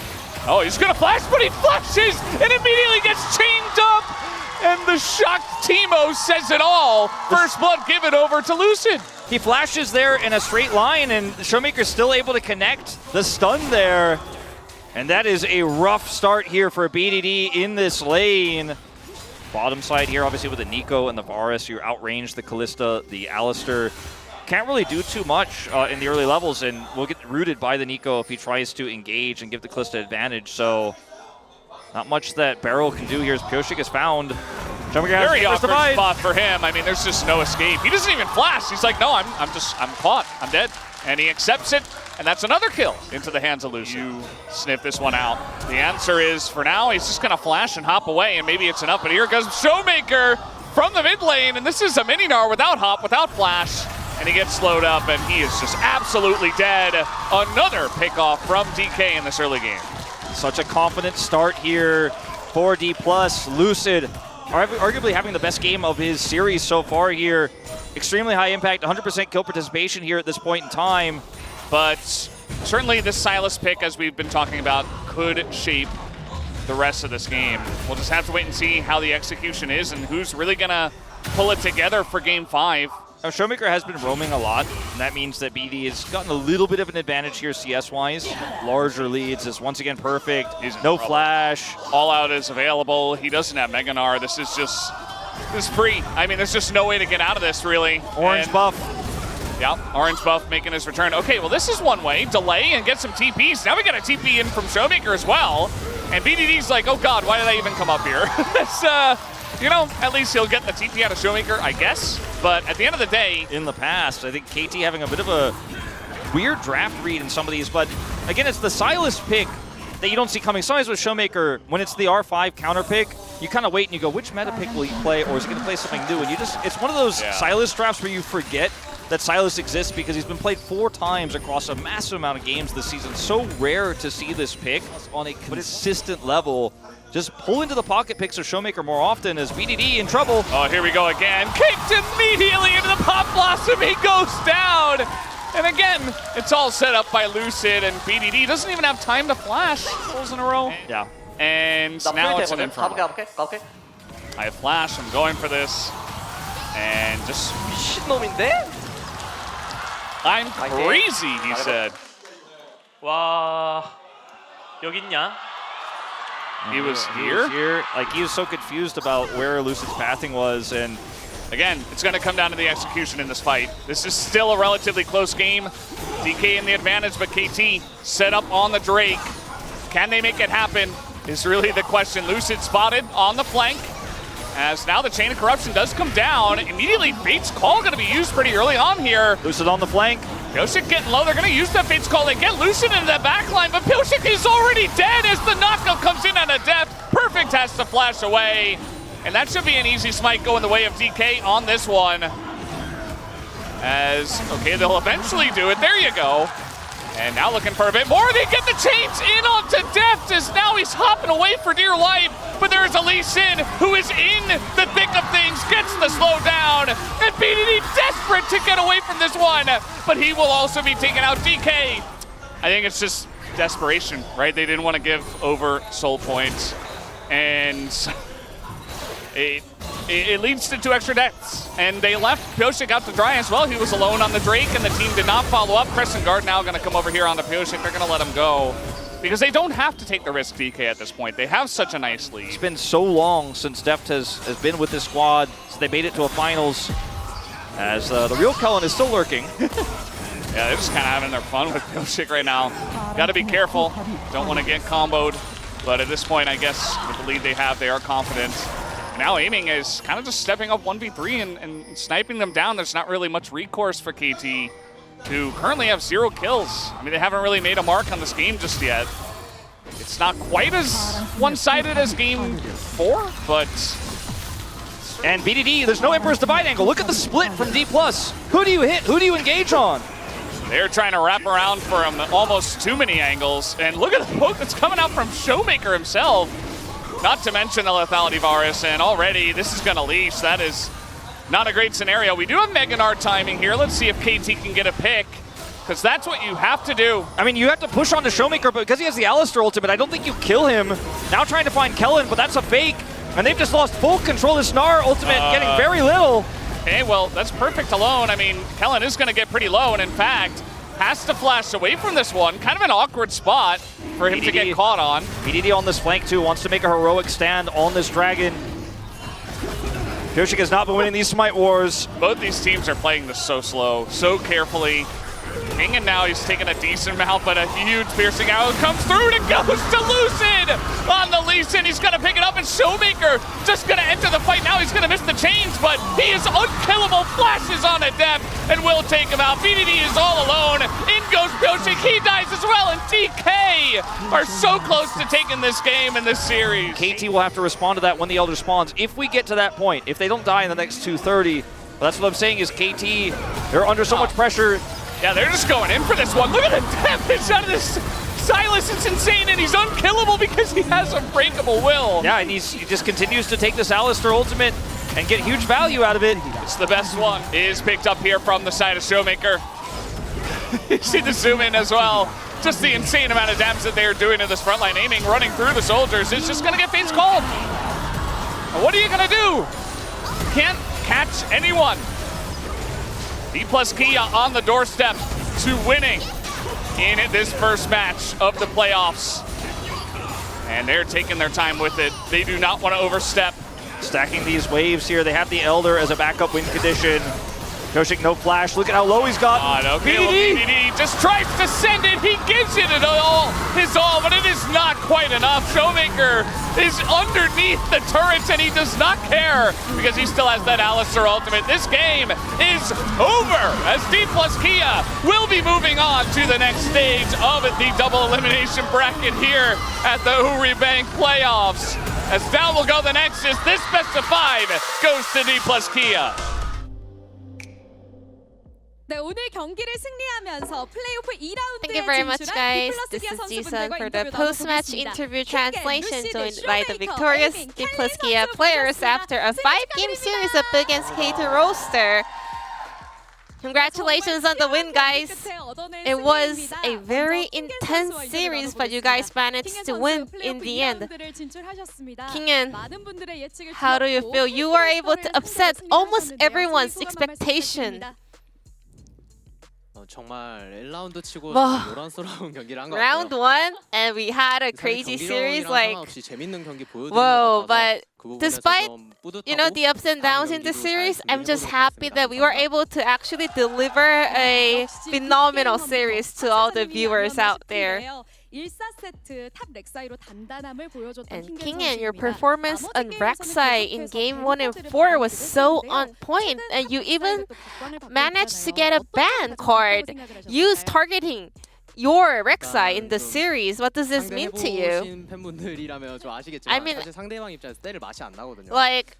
Oh, he's gonna flash, but he flashes and immediately gets chained up. And the shocked Teemo says it all. First blood given over to Lucid. He flashes there in a straight line, and Showmaker's still able to connect the stun there. And that is a rough start here for BDD in this lane. Bottom side here, obviously with the Nico and the Varus, you outrange the Kalista, the Alistar. Can't really do too much in the early levels, and will get rooted by the Nico if he tries to engage and give the Kalista advantage. So not much that Barrel can do here as Pyosik is found. Very awkward spot for him. I mean, there's just no escape. He doesn't even flash. He's like, no, I'm caught. I'm dead. And he accepts it, and that's another kill into the hands of Lucy. You sniff this one out. The answer is, for now, he's just going to flash and hop away, and maybe it's enough. But here goes Showmaker from the mid lane, and this is a mini Gnar without hop, without flash. And he gets slowed up, and he is just absolutely dead. Another pick-off from DK in this early game. Such a confident start here for D+. Lucid arguably having the best game of his series so far here. Extremely high impact, 100% kill participation here at this point in time. But certainly this Sylas pick, as we've been talking about, could shape the rest of this game. We'll just have to wait and see how the execution is and who's really going to pull it together for Game 5. Now, Showmaker has been roaming a lot, and that means that BD has gotten a little bit of an advantage here CS-wise. Larger leads is once again perfect. No flash. All out is available. He doesn't have Mega Gnar. This is free. I mean, there's just no way to get out of this, really. Orange buff. Yeah, orange buff making his return. Okay, well, this is one way. Delay and get some TPs. Now we got a TP in from Showmaker as well. And BDD's like, oh, God, why did I even come up here? It's, you know, at least he'll get the TP out of Showmaker, I guess. But at the end of the day... In the past, I think KT having a bit of a weird draft read in some of these. But, again, it's the Sylas pick that you don't see coming. Sometimes with Showmaker, when it's the R5 counter pick, you kind of wait and you go, which meta pick will he play? Or is he going to play something new? And you just... It's one of those Sylas drafts where you forget that Sylas exists because he's been played 4 times across a massive amount of games this season. So rare to see this pick on a consistent level. Just pull into the pocket picks of Showmaker more often as BDD in trouble. Oh, here we go again. Kicked immediately into the Pop Blossom. He goes down. And again, it's all set up by Lucid, and BDD doesn't even have time to flash. Pulls in a row. Yeah. And now it's an Inferno. I have flash. I'm going for this. And just... I'm crazy, he said. 와, 여기 있냐? He was here? Like, he was so confused about where Lucid's pathing was, and again, it's going to come down to the execution in this fight. This is still a relatively close game. DK in the advantage, but KT set up on the Drake. Can they make it happen is really the question. Lucid spotted on the flank, as now the Chain of Corruption does come down. Immediately, Fate's Call going to be used pretty early on here. Lucid on the flank. Pyosik getting low. They're going to use that Fate's Call. They get Lucid into that backline, but Pyosik is already dead as the knockout comes in at a depth. Perfect has to flash away. And that should be an easy smite going the way of DK on this one. As, okay, they'll eventually do it. There you go. And now looking for a bit more. They get the chains in onto Deft as now he's hopping away for dear life. But there's a Lee Sin who is in the thick of things, gets the slow down. And BDD desperate to get away from this one. But he will also be taking out DK. I think it's just desperation, right? They didn't want to give over soul points. And it leads to 2 extra deaths. And they left Pyosik out to dry as well. He was alone on the Drake, and the team did not follow up. Crescent Guard now going to come over here onto Pyosik. They're going to let him go. Because they don't have to take the risk, DK, at this point. They have such a nice lead. It's been so long since Deft has been with this squad, so they made it to a finals. As the real Kellen is still lurking. Yeah, they're just kind of having their fun with Pyosik right now. Got to be careful. Don't want to get comboed. But at this point, I guess, with the lead they have, they are confident. Now aiming is kind of just stepping up 1v3 and sniping them down. There's not really much recourse for KT, who currently have 0 kills. I mean, they haven't really made a mark on this game just yet. It's not quite as one-sided as game 4, but And BDD, there's no Emperor's Divide angle. Look at the split from D+. Who do you hit? Who do you engage on? They're trying to wrap around from almost too many angles. And look at the poke that's coming out from Showmaker himself. Not to mention the lethality Varus, and already this is gonna leash. That is not a great scenario. We do have Mega Nard timing here. Let's see if KT can get a pick, because that's what you have to do. I mean, you have to push on the Showmaker, but because he has the Alistar ultimate, I don't think you kill him. Now trying to find Kellen, but that's a fake. And they've just lost full control of Snar ultimate, getting very little. Okay, well, that's perfect alone. I mean, Kellen is going to get pretty low, and in fact, has to flash away from this one. Kind of an awkward spot for him to get caught on. BDD on this flank too, wants to make a heroic stand on this dragon. Yoshik has not been winning these Smite Wars. Both these teams are playing this so slow, so carefully. King, now he's taking a decent amount, but a huge piercing arrow comes through and it goes to Lucid on the Lee Sin. He's going to pick it up, and Showmaker just going to enter the fight. Now he's going to miss the chains, but he is unkillable, flashes on a depth, and will take him out. BDD is all alone. In goes Yoshik, he dies as well, and DK are so close to taking this game in this series. KT will have to respond to that when the Elder spawns. If we get to that point, if they don't die in the next 230, well, that's what I'm saying is KT, they're under so much pressure. Yeah, they're just going in for this one. Look at the damage out of this Silas. It's insane, and he's unkillable because he has unbreakable will. Yeah, and he just continues to take this Alistar ultimate and get huge value out of it. It's the best one. Is picked up here from the side of Showmaker. You see the zoom in as well. Just the insane amount of damage that they are doing to this front line. Aiming, running through the soldiers. It's just going to get face called. And what are you going to do? Can't catch anyone. D+Kia on the doorstep to winning in this first match of the playoffs. And they're taking their time with it. They do not want to overstep. Stacking these waves here. They have the Elder as a backup win condition. Yoshik, no flash. Look at how low he's got. BDD just tries to send it. He gives it his all, but it is not quite enough. Showmaker is underneath the turrets, and he does not care because he still has that Alistar ultimate. This game is over as D+Kia will be moving on to the next stage of the double elimination bracket here at the Woori Bank playoffs. As down will go the next is this best of 5 goes to D+Kia. 네, 오늘 경기를 승리하면서 플레이오프 2라운드에 Thank you very much, guys. This is Jisun for the post-match interview translation joined by the victorious D+Kia players after a 5-game series up against K2 Roaster. Congratulations on the win, guys. It was a very intense series, but you guys managed to win in the end. Kingen, how do you feel? You were able to upset almost everyone's expectation. 정말 1라운드 치고 노란스러운 경기를 한 것 같아요. Round 1, and we had a crazy series. Like, 재밌는 경기 보여드린 whoa, 것 but 같아서 despite the ups and downs in the series, I'm just happy that we were able to actually deliver a phenomenal series to all the viewers out there. And Kingen, your performance on Rek'Sai in Game 1 and 4 was so on point, and you even managed to get a ban card used targeting your Rek'Sai in the series. What does this mean to you? I mean, like,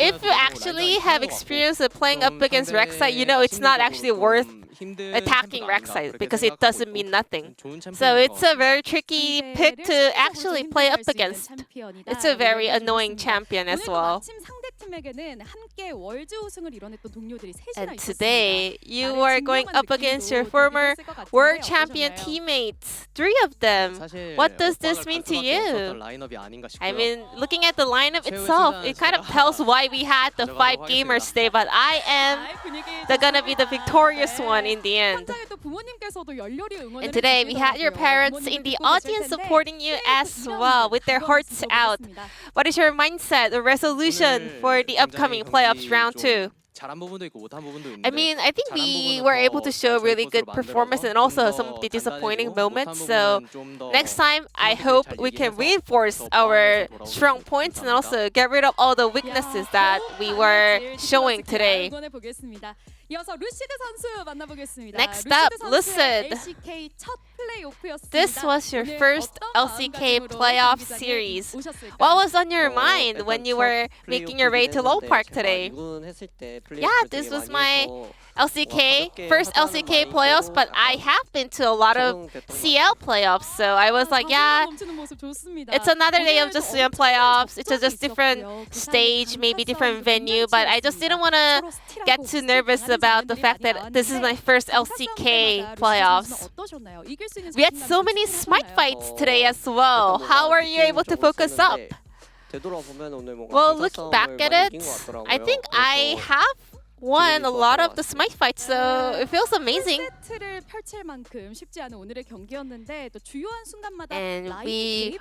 if you actually have experience of playing up against Rek'Sai, you know it's not actually worth attacking Rek'Sai because it doesn't mean nothing. So it's a very tricky pick to actually play up against. It's a very annoying champion as well. And today, you are going up against your former world champion teammates, 3 of them. What does this mean to you? I mean, looking at the lineup itself, it kind of tells why we had the 5 gamers stay, but I am gonna be the victorious one in the end. And today, we had your parents in the audience supporting you as well with their hearts out. What is your mindset or resolution for the upcoming playoffs round 2? I mean, I think we were able to show really good performance and also some of the disappointing moments. So next time, I hope we can reinforce our strong points and also get rid of all the weaknesses that we were showing today. Next up, Lucid. This was your first LCK playoff series. What was on your mind when you were making your way to Lowell Park today? Yeah, this was my LCK, first LCK playoffs, but I have been to a lot of CL playoffs, so I was like, yeah, it's another day of just CL playoffs. It's just different stage, maybe different venue, but I just didn't want to get too nervous about the fact that this is my first LCK playoffs. We had so many smite fights today as well. How are you able to focus up? Well, looking back at it, I think I have won a lot of the smite fights, so it feels amazing. And we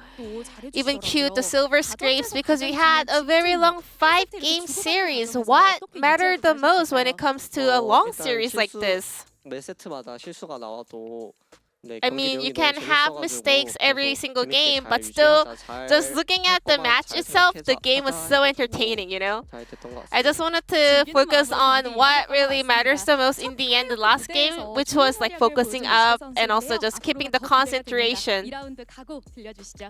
even queued the silver scrapes because we had a very long 5-game series. What mattered the most when it comes to a long series like this? I mean, you can have mistakes every single game, but still, just looking at the match itself, the game was so entertaining, you know? I just wanted to focus on what really matters the most in the end, the last game, which was like focusing up and also just keeping the concentration.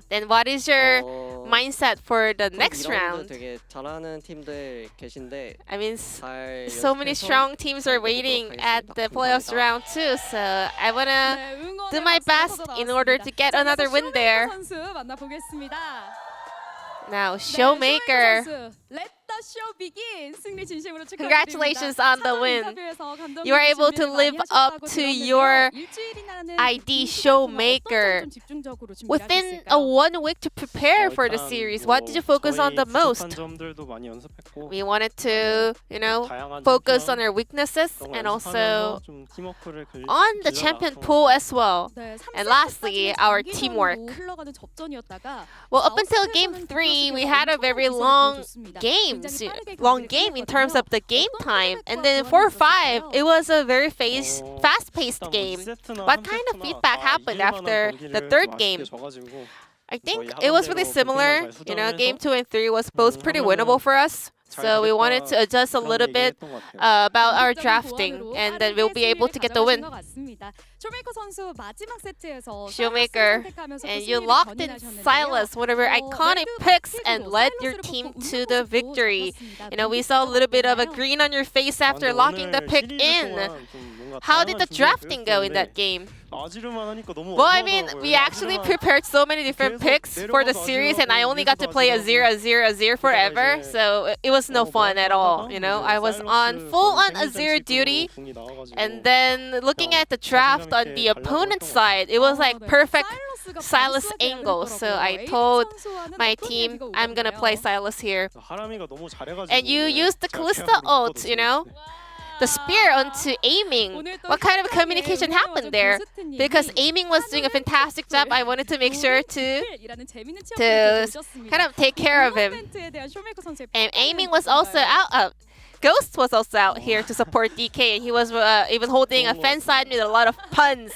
Then what is your mindset for the next round? I mean, so many strong teams are waiting at the playoffs round too, so I want to do my best in order to get another win there. Now, Showmaker. Congratulations on the win. You are able to live up to your ID Showmaker. Within a 1 week to prepare for the series, what did you focus on the most? We wanted to, focus on our weaknesses and also on the champion pool as well. And lastly, our teamwork. Well, up until game 3, we had a very long game in terms of the game time, and then 4-5 it was a very fast-paced game. What kind of feedback happened after the third game? I think it was really similar. Game 2 and 3 was both pretty winnable for us. So we wanted to adjust a little bit about our drafting, and then we'll be able to get the win. Showmaker, and you locked in Silas, one of your iconic picks, and led your team to the victory. We saw a little bit of a green on your face after locking the pick in. How did the drafting go in that game? Well, I mean, we actually prepared so many different picks for the series, and I only got to play a 0-0-0 forever, so it was no fun at all. I was on full-on Azir duty, and then looking at the draft on the opponent's side, it was like perfect Silas angle. So I told my team, I'm gonna play Silas here. And you used the Kalista ult, the spear onto aiming. What kind of communication happened there? Because aiming was doing a fantastic job, I wanted to make sure to kind of take care of him. And aiming was also out. Ghost was also out here to support DK, and he was even holding a fan sign with a lot of puns.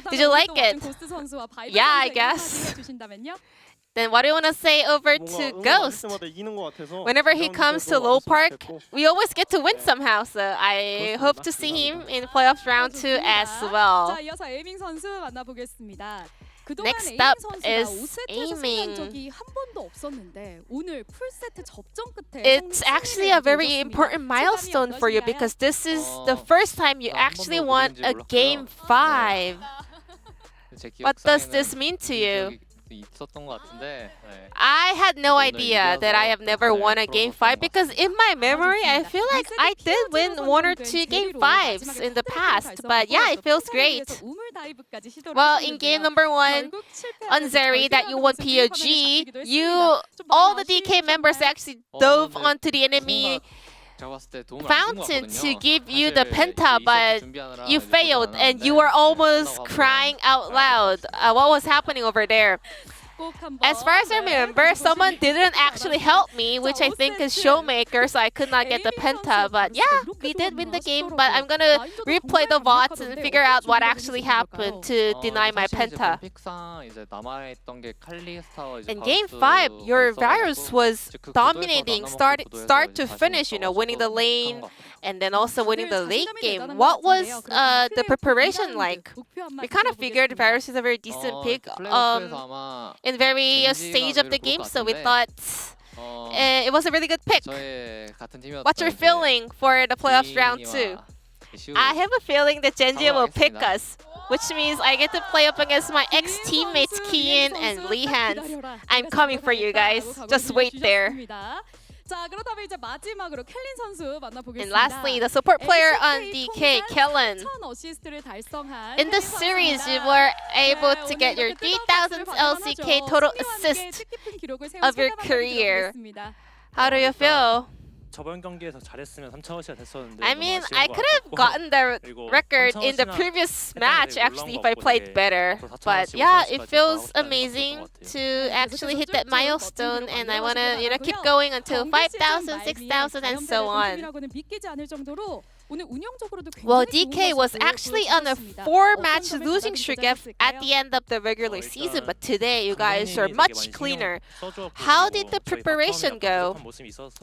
Did you like it? Yeah, I guess. Then what do you want to say over to Ghost? Whenever he comes to Lowell Park, we always get to win somehow, so I hope to see him in playoffs round 2 as well. Next up is aiming. It's actually a very important milestone for you because this is the first time you actually won a Game 5. What does this mean to you? I had no idea that I have never won a Game 5 because in my memory, I feel like I did win 1 or 2 Game 5s in the past. But yeah, it feels great. Well, in game number 1, on Zeri, that you won POG, all the DK members actually dove onto the enemy fountain to give you the penta, but you failed and you were almost crying out loud. What was happening over there? As far as I remember, someone didn't actually help me, which I think is Showmaker, so I could not get the penta. But yeah, we did win the game, but I'm gonna replay the VODs and figure out what actually happened to deny my penta. In Game 5, your Varus was dominating start to finish, you know, winning the lane and then also winning the late game. What was the preparation like? We kind of figured Varus is a very decent pick in various stage of the game, so we thought it was a really good pick. What's your feeling for the playoffs round 2? I have a feeling that Genji will pick us, which means I get to play up against my ex-teammates Kiin and Leehans. I'm coming for you guys. Just wait there. And lastly, the support player on DK, Kellen. In this series, you were able to get your 3,000th LCK total assist of your career. How do you feel? I mean, I could have gotten the record in the previous match actually if I played better. But yeah, it feels amazing to actually hit that milestone, and I want to, you know, keep going until 5,000, 6,000, and so on. Well, DK was actually on a 4-match losing streak at the end of the regular season, but today you guys are much cleaner. How did the preparation go?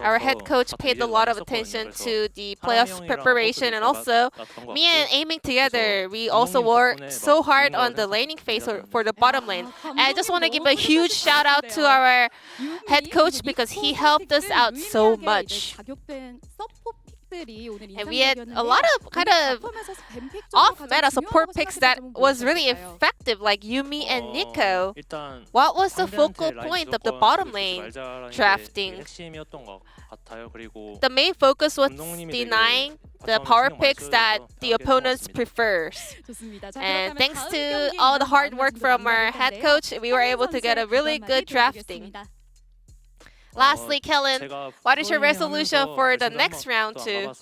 Our head coach paid a lot of attention to the playoffs preparation, and also me and Aiming together, we also worked so hard on the laning phase for the bottom lane. And I just want to give a huge shout out to our head coach because he helped us out so much. And we had a lot of kind of off-meta support picks that was really effective, like Yuumi and Nico. What was the focal point of the bottom lane drafting? The main focus was denying the power picks that the opponents prefers. And thanks to all the hard work from our head coach, we were able to get a really good drafting. Lastly, Kellen, what is your resolution for the next round 2?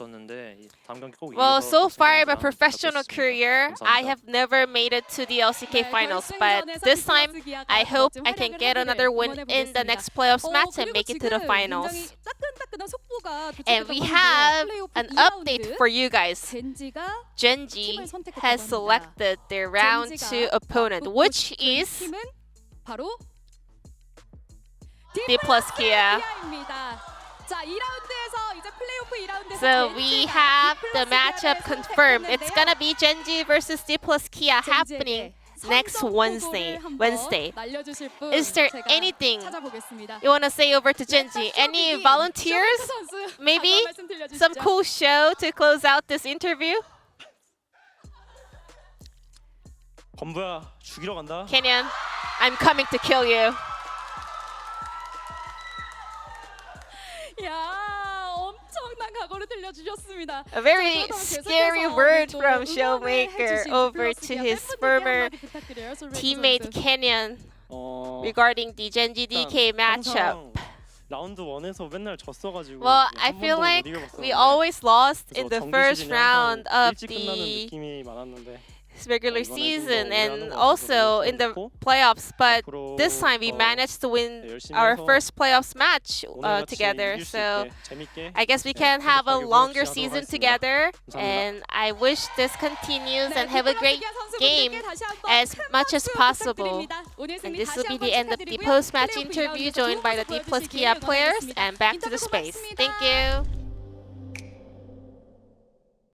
Well, so far in my professional career, I have never made it to the LCK finals, but this time, I hope I can get another win in the next playoffs match and make it to the finals. And we have an update for you guys. Genji has selected their round 2 opponent, which is D plus Kia. So we have the matchup confirmed. It's gonna be Genji versus D plus Kia happening next Wednesday. Is there anything you want to say over to Genji? Any volunteers? Maybe some cool show to close out this interview? Kenyon, I'm coming to kill you. A very scary word from Showmaker over to his former teammate Kenyon regarding the Genji DK matchup. Well, I feel like we always lost in the first round of the regular season and also in the playoffs, but this time we managed to win our first playoffs match together, so I guess we can have a longer season together, and I wish this continues and have a great game as much as possible. And this will be the end of the post-match interview joined by the D plus Kia players, and back to the space. Thank you.